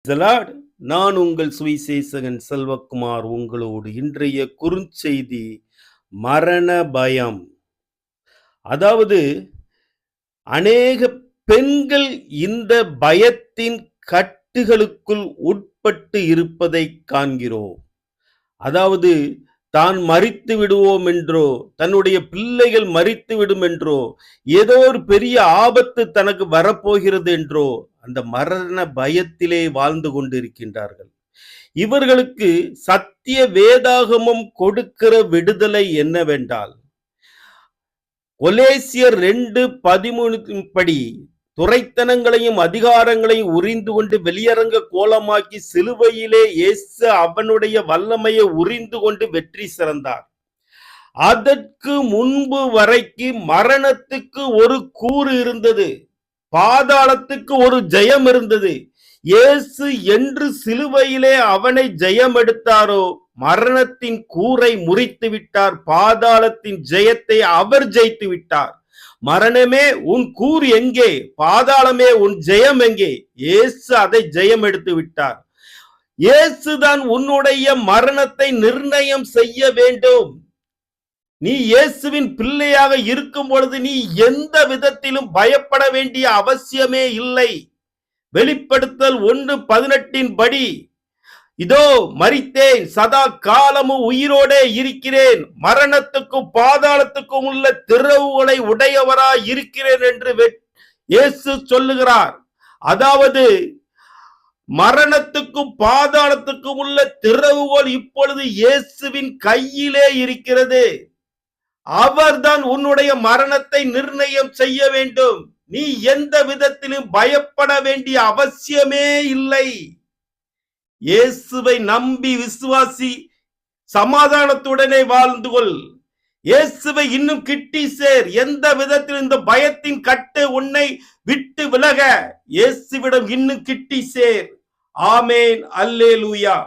The Lord, நான் உங்கள் சுவிசேஷகன் செல்வகுமார் உங்களோடு இன்றைய குறுஞ்செய்தி மரண பயம். அதாவது அநேக பெண்கள் இந்த பயத்தின் கட்டுகளுக்குள் உட்பட்டு இருப்பதை காண்கிறோம். அதாவது தான் மரித்து விடுவோம் என்றோ, தன்னுடைய பிள்ளைகள் மரித்து விடும் என்றோ, ஏதோ ஒரு பெரிய ஆபத்து தனக்கு வரப்போகிறது என்றோ அந்த மரண பயத்திலே வாழ்ந்து கொண்டிருக்கின்றார்கள். இவர்களுக்கு சத்திய வேதாகமம் கொடுக்கிற விடுதலை என்னவென்றால், கொலேசியர் 2:13 படி துரைத்தனங்களையும் அதிகாரங்களையும் உரிந்து கொண்டு வெளியரங்க கோலமாக்கி சிலுவையிலே இயேசு அவனுடைய வல்லமையை உரிந்து கொண்டு வெற்றி சிறந்தார். அதற்கு முன்பு வரைக்கு மரணத்துக்கு ஒரு கூறு இருந்தது, பாதாளத்துக்கு ஒரு ஜெயம் இருந்தது. இயேசு என்று சிலுவையிலே அவனை ஜெயம் எடுத்தாரோ, மரணத்தின் கூரை முறித்து விட்டார். பாதாளத்தின் ஜெயத்தை அவர் ஜெயித்து விட்டார். மரணமே உன் கூர் எங்கே? பாதாளமே உன் ஜெயம் எங்கே? இயேசு அதை ஜெயம் எடுத்து விட்டார். இயேசுதான் உன்னுடைய மரணத்தை நிர்ணயம் செய்ய வேண்டும். நீ இயேசுவின் பிள்ளையாக இருக்கும் பொழுது நீ எந்த விதத்திலும் பயப்பட வேண்டிய அவசியமே இல்லை. வெளிப்படுத்தல் 1:18 படி, இதோ மரித்தேன், சதா காலமும் உயிரோடே இருக்கிறேன், மரணத்துக்கும் பாதாளத்துக்கும் உள்ள திறவுகளை உடையவராய் இருக்கிறேன் என்று இயேசு சொல்லுகிறார். அதாவது மரணத்துக்கும் பாதாளத்துக்கும் உள்ள திறவுகள் இப்பொழுது இயேசுவின் கையிலே இருக்கிறது. அவர்தான் உன்னுடைய மரணத்தை நிர்ணயம் செய்ய வேண்டும். நீ எந்த விதத்திலும் பயப்பட வேண்டிய அவசியமே இல்லை. இயேசுவை நம்பி விசுவாசி, சமாதானத்துடனே வாழ்ந்து கொள். இயேசுவை இன்னும் கிட்டி சேர். எந்த விதத்தில் இந்த பயத்தின் கட்டு உன்னை விட்டு விலக இயேசுவிடம் இன்னும் கிட்டி சேர். ஆமேன், அல்லேலூயா.